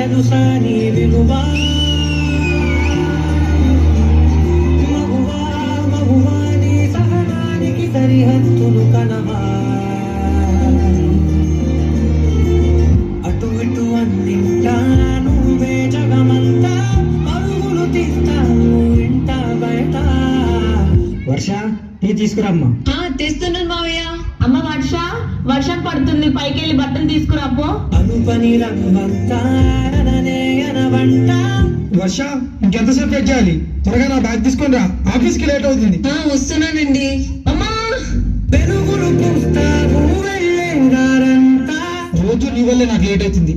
తెలుసా నీ విలువా మగువా మగువా నీ సహనానికి సరిహద్దులు కనవా అటు ఇటు అన్నింటా నువ్వే జగమంతా పరుగులు తీస్తావు ఇంట బయట. వర్ష టీ తీసుకురమ్మా. తెస్తున్నాను మావయ్య. అమ్మ వర్ష, వర్షం పడుతుంది, పైకి వెళ్ళి బట్టలు తీసుకురాపో. అనుపని రంగంతా అనవంట. వర్ష ఇంకెంతసేపు వెయిట్ చేయాలి? త్వరగా నా బ్యాగ్ తీసుకొని రా, ఆఫీస్కి లేట్ అవుతుంది. వస్తున్నానండి. అమ్మా పెరుగులు పూస్తారు వెళ్ళేదారంతా. రోజు నీ వల్లే నాకు లేట్ అవుతుంది.